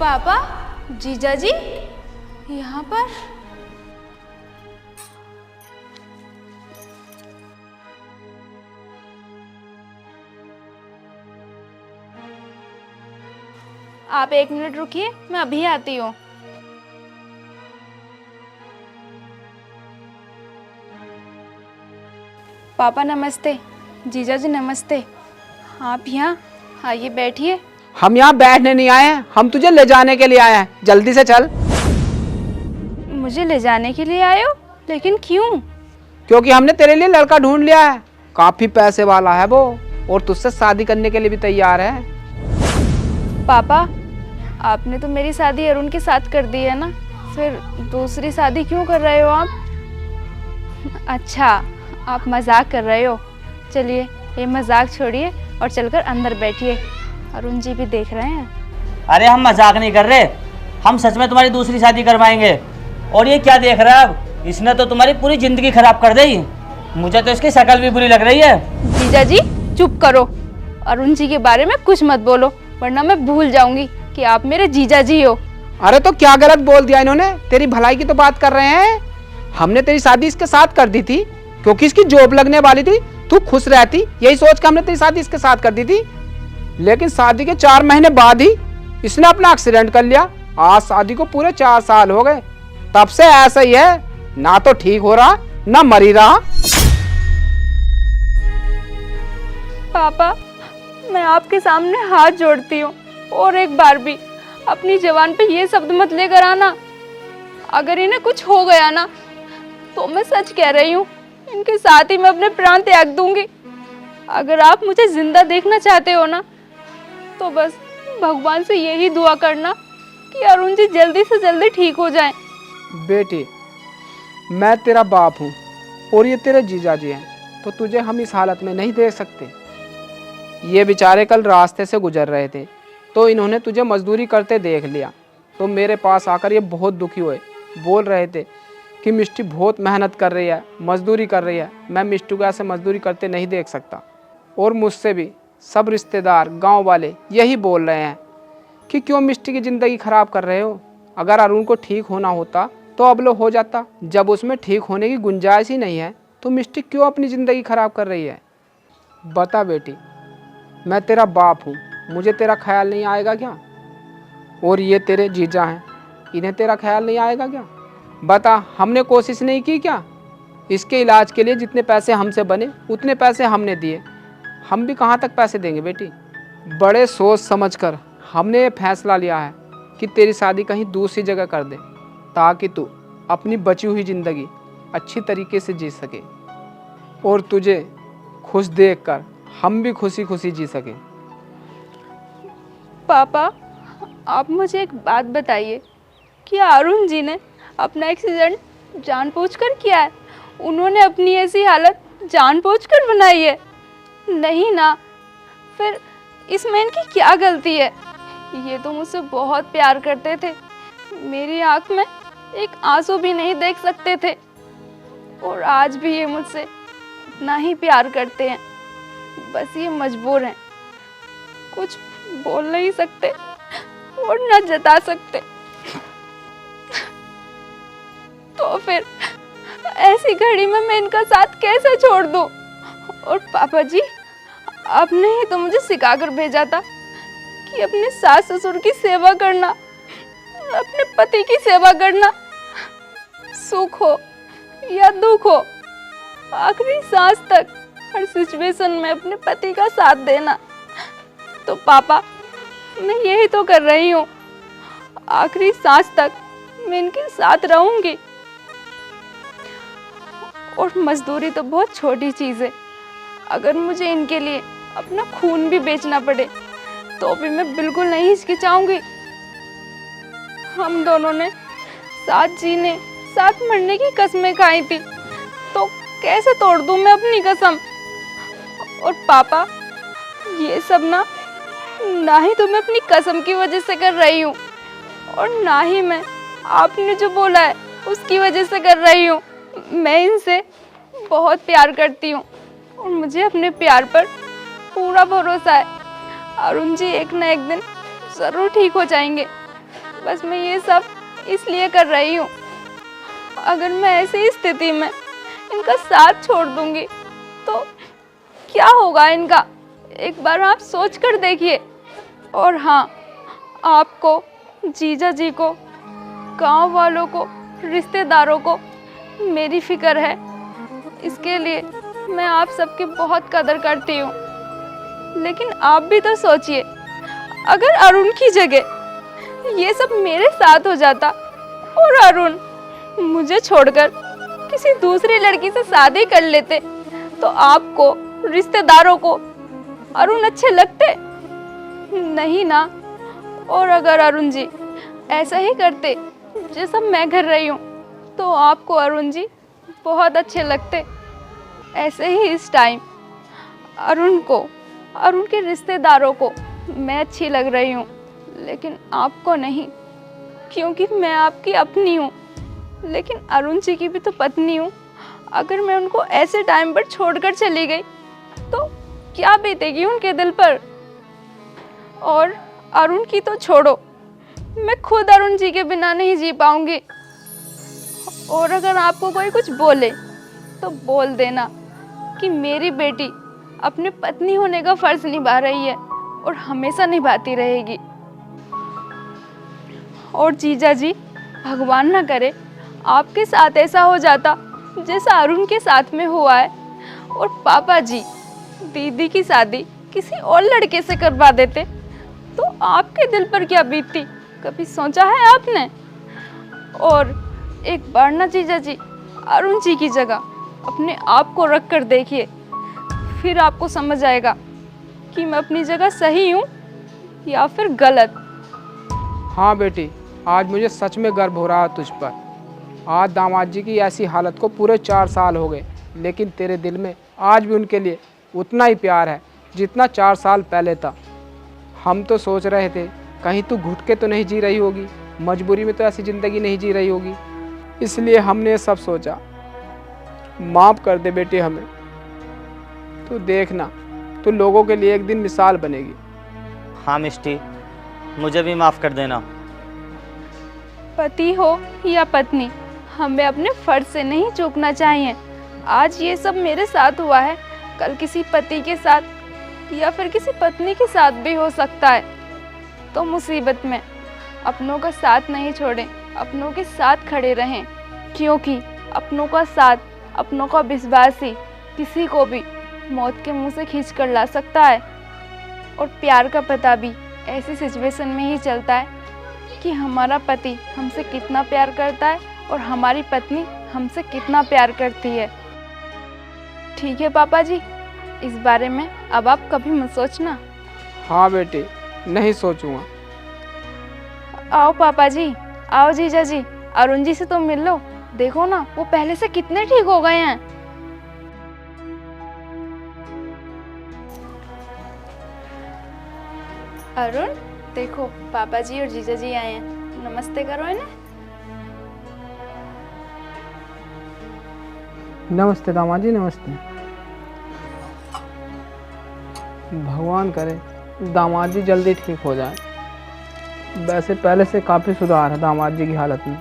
पापा, जीजा जी यहाँ पर? आप 1 मिनट रुकिए, मैं अभी आती हूँ। पापा नमस्ते, जीजा जी नमस्ते। आप यहाँ आइए, बैठिए। हम यहाँ बैठने नहीं आए हैं, हम तुझे ले जाने के लिए आए हैं। जल्दी से चल। मुझे ले जाने के लिए आए हो? लेकिन क्यों? क्योंकि हमने तेरे लिए लड़का ढूंढ लिया है। काफी पैसे वाला है वो, और तुझसे शादी करने के लिए भी तैयार है। पापा, आपने तो मेरी शादी अरुण के साथ कर दी है ना, फिर दूसरी शादी क्यों कर रहे हो आप? अच्छा, आप मजाक कर रहे हो। चलिए ये मजाक छोड़िए और चलकर अंदर बैठिए, अरुण जी भी देख रहे हैं। अरे हम मजाक नहीं कर रहे, हम सच में तुम्हारी दूसरी शादी करवाएंगे। और ये क्या देख रहा है अब? इसने तो तुम्हारी पूरी जिंदगी खराब कर दी। मुझे तो इसकी शक्ल भी बुरी लग रही है। जीजा जी चुप करो, अरुण जी के बारे में कुछ मत बोलो, वरना मैं भूल जाऊंगी कि आप मेरे जीजा जी हो। अरे तो क्या गलत बोल दिया इन्होंने? तेरी भलाई की तो बात कर रहे हैं। हमने तेरी शादी इसके साथ कर दी थी क्योंकि इसकी जॉब लगने वाली थी, तू खुश रहती, यही सोच के हमने तेरी शादी इसके साथ कर दी थी। लेकिन शादी के 4 महीने बाद ही इसने अपना एक्सीडेंट कर लिया। आज शादी को पूरे 4 साल हो गए, तब से ऐसा ही है, ना तो ठीक हो रहा ना मरी रहा। पापा, मैं आपके सामने हाथ जोड़ती हूँ, और एक बार भी अपनी जबान पे ये शब्द मत लेकर आना। अगर इन्हें कुछ हो गया ना, तो मैं सच कह रही हूँ, इनके साथ ही मैं अपने प्राण त्याग दूंगी। अगर आप मुझे जिंदा देखना चाहते हो ना, तो बस भगवान से यही दुआ करना कि अरुण जी जल्दी से जल्दी ठीक हो जाएं। बेटी, मैं तेरा बाप हूँ और ये तेरे जीजा जी हैं, तो तुझे हम इस हालत में नहीं देख सकते। ये बेचारे कल रास्ते से गुजर रहे थे, तो इन्होंने तुझे मजदूरी करते देख लिया, तो मेरे पास आकर ये बहुत दुखी हुए। बोल रहे थे कि मिष्टी बहुत मेहनत कर रही है, मजदूरी कर रही है, मैं मिष्टू को ऐसे मजदूरी करते नहीं देख सकता। और मुझसे भी सब रिश्तेदार, गांव वाले यही बोल रहे हैं कि क्यों मिष्टी की ज़िंदगी ख़राब कर रहे हो। अगर अरुण को ठीक होना होता तो अब लो हो जाता, जब उसमें ठीक होने की गुंजाइश ही नहीं है, तो मिष्टी क्यों अपनी ज़िंदगी ख़राब कर रही है? बता बेटी, मैं तेरा बाप हूँ, मुझे तेरा ख्याल नहीं आएगा क्या? और ये तेरे जीजा हैं, इन्हें तेरा ख्याल नहीं आएगा क्या? बता, हमने कोशिश नहीं की क्या? इसके इलाज के लिए जितने पैसे हमसे बने उतने पैसे हमने दिए, हम भी कहाँ तक पैसे देंगे बेटी? बड़े सोच समझकर हमने ये फैसला लिया है कि तेरी शादी कहीं दूसरी जगह कर दे, ताकि तू अपनी बची हुई ज़िंदगी अच्छी तरीके से जी सके और तुझे खुश देखकर हम भी खुशी खुशी जी सके। पापा, आप मुझे एक बात बताइए कि अरुण जी ने अपना एक्सीडेंट जानबूझकर किया है? उन्होंने अपनी ऐसी हालत जानबूझकर बनाई है? नहीं ना, फिर इसमें इनकी क्या गलती है? ये तो मुझसे बहुत प्यार करते थे, मेरी आंख में एक आंसू भी नहीं देख सकते थे, और आज भी ये मुझसे इतना ही प्यार करते हैं। बस ये मजबूर हैं, कुछ बोल नहीं सकते और न जता सकते, तो फिर ऐसी घड़ी में मैं इनका साथ कैसे छोड़ दूं? और पापा जी, आपने ही तो मुझे सिखाकर भेजा था कि अपने सास ससुर की सेवा करना, अपने पति की सेवा करना, सुख हो या दुख हो, आखिरी सांस तक हर सिचुएशन में अपने पति का साथ देना। तो पापा, मैं यही तो कर रही हूँ, आखिरी सांस तक मैं इनके साथ रहूंगी। और मजदूरी तो बहुत छोटी चीज है, अगर मुझे इनके लिए अपना खून भी बेचना पड़े तो भी मैं बिल्कुल नहीं हिचकिचाऊंगी। हम दोनों ने साथ जीने साथ मरने की कसमें खाई थी, तो कैसे तोड़ दूं मैं अपनी कसम? और पापा, ये सब ना ही तो मैं अपनी कसम की वजह से कर रही हूँ, और ना ही मैं आपने जो बोला है उसकी वजह से कर रही हूँ। मैं इनसे बहुत प्यार करती हूँ और मुझे अपने प्यार पर पूरा भरोसा है। अरुण जी एक ना एक दिन ज़रूर ठीक हो जाएंगे। बस मैं ये सब इसलिए कर रही हूँ। अगर मैं ऐसी स्थिति में इनका साथ छोड़ दूंगी तो क्या होगा इनका, एक बार आप सोच कर देखिए। और हाँ, आपको, जीजा जी को, गांव वालों को, रिश्तेदारों को मेरी फिक्र है। इसके लिए मैं आप सबकी बहुत कदर करती हूँ। लेकिन आप भी तो सोचिए, अगर अरुण की जगह ये सब मेरे साथ हो जाता और अरुण मुझे छोड़कर किसी दूसरी लड़की से शादी कर लेते, तो आपको, रिश्तेदारों को अरुण अच्छे लगते? नहीं ना। और अगर अरुण जी ऐसा ही करते जैसा मैं कर रही हूँ, तो आपको अरुण जी बहुत अच्छे लगते। ऐसे ही इस टाइम अरुण को, अरुण के रिश्तेदारों को मैं अच्छी लग रही हूँ, लेकिन आपको नहीं, क्योंकि मैं आपकी अपनी हूँ, लेकिन अरुण जी की भी तो पत्नी हूँ। अगर मैं उनको ऐसे टाइम पर छोड़कर चली गई तो क्या बीतेगी उनके दिल पर। और अरुण की तो छोड़ो, मैं खुद अरुण जी के बिना नहीं जी पाऊंगी। और अगर आपको कोई कुछ बोले तो बोल देना कि मेरी बेटी अपनी पत्नी होने का फर्ज निभा रही है और हमेशा निभाती रहेगी। और जीजा जी, भगवान ना करे आपके साथ ऐसा हो जाता जैसा अरुण के साथ में हुआ है, और पापा जी दीदी की शादी किसी और लड़के से करवा देते, तो आपके दिल पर क्या बीतती, कभी सोचा है आपने? और एक बार ना जीजा जी, अरुण जी की जगह अपने आप को रख कर देखिए, फिर आपको समझ आएगा कि मैं अपनी जगह सही हूँ या फिर गलत। हाँ बेटी, आज मुझे सच में गर्व हो रहा है तुझ पर। आज दामाद जी की ऐसी हालत को पूरे 4 साल हो गए, लेकिन तेरे दिल में आज भी उनके लिए उतना ही प्यार है जितना 4 साल पहले था। हम तो सोच रहे थे कहीं तू घुट के तो नहीं जी रही होगी, मजबूरी में तो ऐसी ज़िंदगी नहीं जी रही होगी, इसलिए हमने सब सोचा। माफ़ कर दे बेटी हमें। तू देखना, तू लोगों के लिए एक दिन मिसाल बनेगी। हाँ मिष्टी, मुझे भी माफ़ कर देना। पति हो या पत्नी, हमें अपने फर्ज से नहीं चूकना चाहिए। आज ये सब मेरे साथ हुआ है, कल किसी पति के साथ या फिर किसी पत्नी के साथ भी हो सकता है। तो मुसीबत में अपनों का साथ नहीं छोड़ें, अपनों के साथ खड़े रहें, क्योंकि अपनों का साथ, अपनों का विश्वास ही किसी को भी मौत के मुंह से खींच कर ला सकता है। और प्यार का पता भी ऐसी सिचुएशन में ही चलता है कि हमारा पति हमसे कितना प्यार करता है और हमारी पत्नी हमसे कितना प्यार करती है। ठीक है पापा जी, इस बारे में अब आप कभी मत सोचना। हाँ बेटी, नहीं सोचूंगा। आओ पापा जी, आओ जीजा जी, अरुण जी से तो मिल लो। देखो ना, वो पहले से कितने ठीक हो गए हैं। अरुण, देखो पापा जी और जीजा जी आए हैं, नमस्ते करो इन्हें। नमस्ते दामाद जी, नमस्ते। भगवान करे दामाद जी जल्दी ठीक हो जाए। वैसे पहले से काफ़ी सुधार है दामाद जी की हालत में।